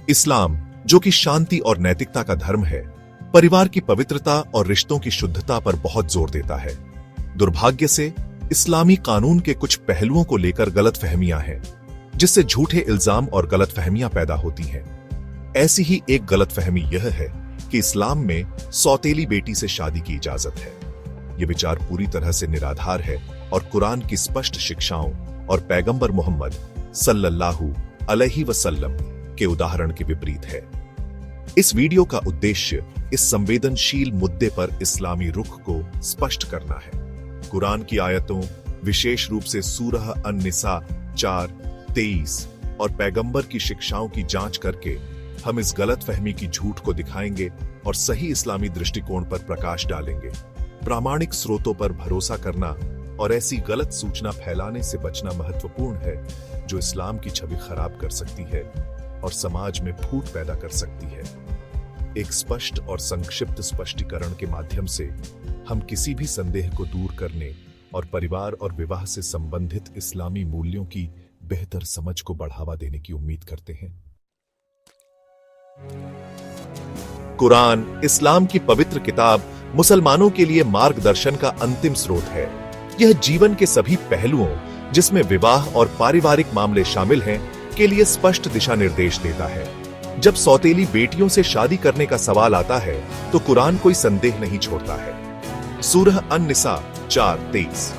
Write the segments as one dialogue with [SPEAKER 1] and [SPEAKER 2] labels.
[SPEAKER 1] इस्लाम, जो कि शांति और नैतिकता का धर्म है, परिवार की पवित्रता और रिश्तों की शुद्धता पर बहुत जोर देता है। दुर्भाग्य से इस्लामी कानून के कुछ पहलुओं को लेकर गलतफहमियां हैं, जिससे झूठे इल्जाम और गलतफहमियां पैदा होती हैं। ऐसी ही एक गलतफहमी यह है कि इस्लाम में सौतेली बेटी से शादी की इजाजत है। यह विचार पूरी तरह से निराधार है और कुरान की स्पष्ट शिक्षाओं और पैगंबर मोहम्मद सल्लल्लाहु अलैहि वसल्लम के उदाहरण के विपरीत है। इस वीडियो का उद्देश्य इस संवेदनशील मुद्दे पर इस्लामी रुख को स्पष्ट करना है। कुरान की आयतों, विशेष रूप से सूरह अन-निसा 4:23 और पैगंबर की शिक्षाओं की जांच करके हम इस गलतफहमी की झूठ को दिखाएंगे और सही इस्लामी दृष्टिकोण पर प्रकाश डालेंगे। प्रामाणिक स्रोतों पर भरोसा करना और ऐसी गलत सूचना फैलाने से बचना महत्वपूर्ण है, जो इस्लाम की छवि खराब कर सकती है और समाज में फूट पैदा कर सकती है। एक स्पष्ट और संक्षिप्त स्पष्टीकरण के माध्यम से हम किसी भी संदेह को दूर करने और परिवार और विवाह से संबंधित इस्लामी मूल्यों की बेहतर समझ को बढ़ावा देने की उम्मीद करते हैं। कुरान, इस्लाम की पवित्र किताब, मुसलमानों के लिए मार्गदर्शन का अंतिम स्रोत है। यह जीवन के सभी पहलुओं, जिसमें विवाह और पारिवारिक मामले शामिल हैं, के लिए स्पष्ट दिशा निर्देश देता है। जब सौतेली बेटियों से शादी करने का सवाल आता है, तो कुरान कोई संदेह नहीं छोड़ता है। सूरह अन-निसा 4:23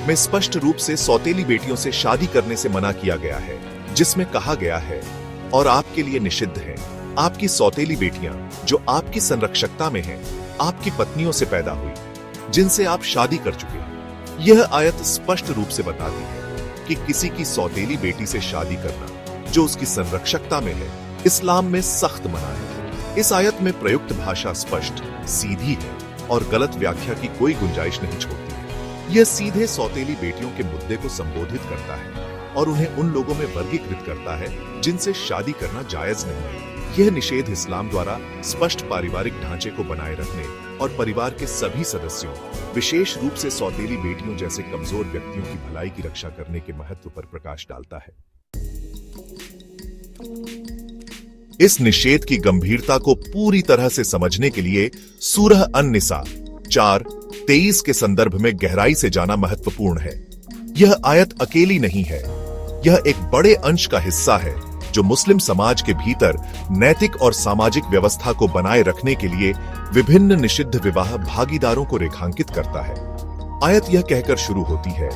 [SPEAKER 1] में स्पष्ट रूप से सौतेली बेटियों से शादी करने से मना किया गया है, जिसमें कहा गया है, और आपके लिए निषिद्ध है आपकी सौतेली बेटियां जो आपकी संरक्षकता में हैं, आपकी पत्नियों से पैदा हुई, जिनसे आप शादी कर चुके हैं। यह आयत स्पष्ट रूप से बताती है कि किसी की सौतेली बेटी से शादी करना, जो उसकी संरक्षकता में है, इस्लाम में सख्त मना है। इस आयत में प्रयुक्त भाषा स्पष्ट, सीधी है और गलत व्याख्या की कोई गुंजाइश नहीं छोड़ती है। यह सीधे सौतेली बेटियों के मुद्दे को संबोधित करता है और उन्हें उन लोगों में वर्गीकृत करता है जिनसे शादी करना जायज नहीं है। यह निषेध इस्लाम द्वारा स्पष्ट पारिवारिक ढांचे को बनाए रखने और परिवार के सभी सदस्यों, विशेष रूप से सौतेली बेटियों जैसे कमजोर व्यक्तियों की भलाई की रक्षा करने के महत्व पर प्रकाश डालता है। इस निषेध की गंभीरता को पूरी तरह से समझने के लिए सूरह अन-निसा 4:23 के संदर्भ में गहराई से जाना महत्वपूर्ण है। यह आयत अकेली नहीं है, यह एक बड़े अंश का हिस्सा है जो मुस्लिम समाज के भीतर नैतिक और सामाजिक व्यवस्था को बनाए रखने के लिए विभिन्न निषिद्ध विवाह भागीदारों को रेखांकित करता है। आयत यह कहकर शुरू होती है,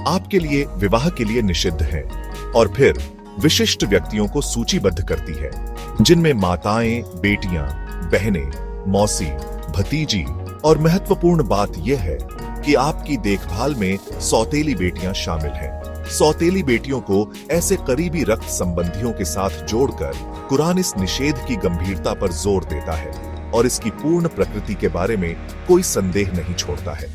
[SPEAKER 1] आपके लिए विवाह के लिए निषिद्ध है, और फिर विशिष्ट व्यक्तियों को सूचीबद्ध करती है, जिनमें माताएं, बेटियां, बहनें, मौसी, भतीजी, और महत्वपूर्ण बात यह है कि आपकी देखभाल में सौतेली बेटियां शामिल हैं। सौतेली बेटियों को ऐसे करीबी रक्त संबंधियों के साथ जोड़कर कुरान इस निषेध की गंभीरता पर जोर देता है और इसकी पूर्ण प्रकृति के बारे में कोई संदेह नहीं छोड़ता है।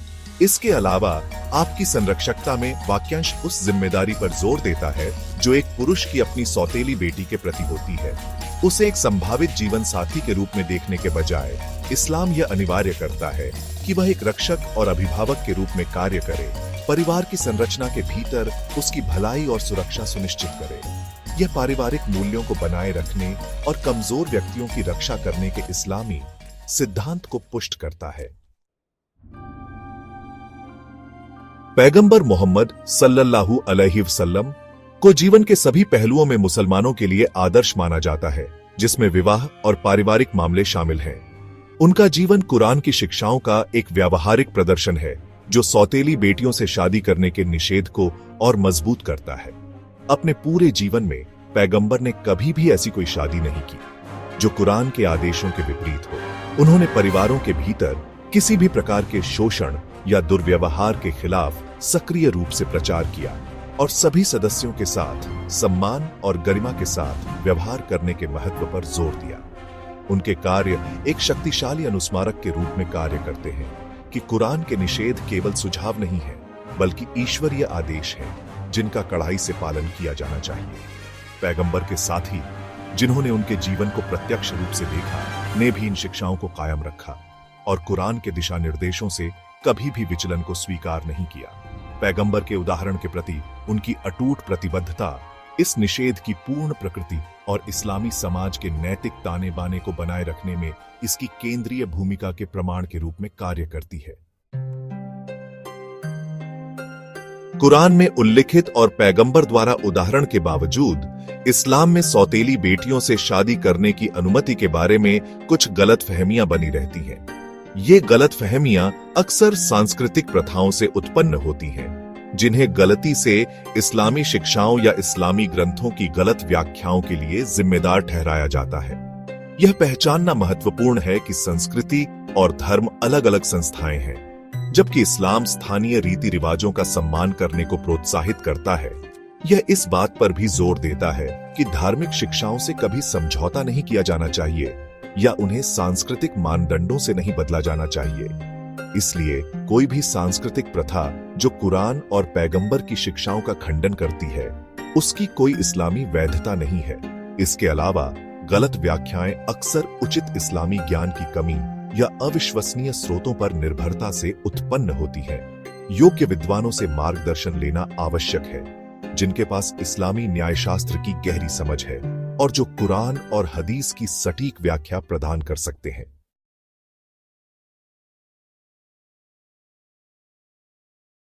[SPEAKER 1] इसके अलावा आपकी संरक्षकता में वाक्यांश उस जिम्मेदारी पर जोर देता है जो एक पुरुष की अपनी सौतेली बेटी के प्रति होती है। उसे एक संभावित जीवन साथी के रूप में देखने के बजाय इस्लाम यह अनिवार्य करता है कि वह एक रक्षक और अभिभावक के रूप में कार्य करे, परिवार की संरचना के भीतर उसकी भलाई और सुरक्षा सुनिश्चित करे। यह पारिवारिक मूल्यों को बनाए रखने और कमजोर व्यक्तियों की रक्षा करने के इस्लामी सिद्धांत को पुष्ट करता है। पैगंबर मोहम्मद सल्लल्लाहु अलैहि वसल्लम को जीवन के सभी पहलुओं में मुसलमानों के लिए आदर्श माना जाता है, जिसमें विवाह और पारिवारिक मामले शामिल हैं। उनका जीवन कुरान की शिक्षाओं का एक व्यावहारिक प्रदर्शन है, जो सौतेली बेटियों से शादी करने के निषेध को और मजबूत करता है। अपने पूरे जीवन में पैगंबर ने कभी भी ऐसी कोई शादी नहीं की जो कुरान के आदेशों के विपरीत हो। उन्होंने परिवारों के भीतर किसी भी प्रकार के शोषण या दुर्व्यवहार के खिलाफ सक्रिय रूप से प्रचार किया और सभी सदस्यों के साथ सम्मान और गरिमा के साथ व्यवहार करने के महत्व पर जोर दिया। उनके कार्य एक शक्तिशाली अनुस्मारक के रूप में कार्य करते हैं कि कुरान के निषेध केवल सुझाव नहीं है, बल्कि ईश्वरीय आदेश है जिनका कड़ाई से पालन किया जाना चाहिए। पैगंबर के साथी, जिन्होंने उनके जीवन को प्रत्यक्ष रूप से देखा, ने भी इन शिक्षाओं को कायम रखा और कुरान के दिशा निर्देशों से कभी भी विचलन को स्वीकार नहीं किया। पैगंबर के उदाहरण के प्रति उनकी अटूट प्रतिबद्धता इस निषेध की पूर्ण प्रकृति और इस्लामी समाज के नैतिक ताने बाने को बनाए रखने में इसकी केंद्रीय भूमिका के प्रमाण के रूप में कार्य करती है। कुरान में उल्लिखित और पैगंबर द्वारा उदाहरण के बावजूद इस्लाम में सौतेली बेटियों से शादी करने की अनुमति के बारे में कुछ गलतफहमियां बनी रहती हैं। ये गलतफहमियां अक्सर सांस्कृतिक प्रथाओं से उत्पन्न होती हैं, जिन्हें गलती से इस्लामी शिक्षाओं या इस्लामी ग्रंथों की गलत व्याख्याओं के लिए जिम्मेदार ठहराया जाता है। यह पहचानना महत्वपूर्ण है कि संस्कृति और धर्म अलग अलग संस्थाएं हैं। जबकि इस्लाम स्थानीय रीति रिवाजों का सम्मान करने को प्रोत्साहित करता है, यह इस बात पर भी जोर देता है कि धार्मिक शिक्षाओं से कभी समझौता नहीं किया जाना चाहिए या उन्हें सांस्कृतिक मानदंडों से नहीं बदला जाना चाहिए। इसलिए कोई भी सांस्कृतिक प्रथा जो कुरान और पैगंबर की शिक्षाओं का खंडन करती है, उसकी कोई इस्लामी वैधता नहीं है। इसके अलावा गलत व्याख्याएं अक्सर उचित इस्लामी ज्ञान की कमी या अविश्वसनीय स्रोतों पर निर्भरता से उत्पन्न होती है। योग्य विद्वानों से मार्गदर्शन लेना आवश्यक है, जिनके पास इस्लामी न्यायशास्त्र की गहरी समझ है और जो कुरान और हदीस की सटीक व्याख्या प्रदान कर सकते हैं।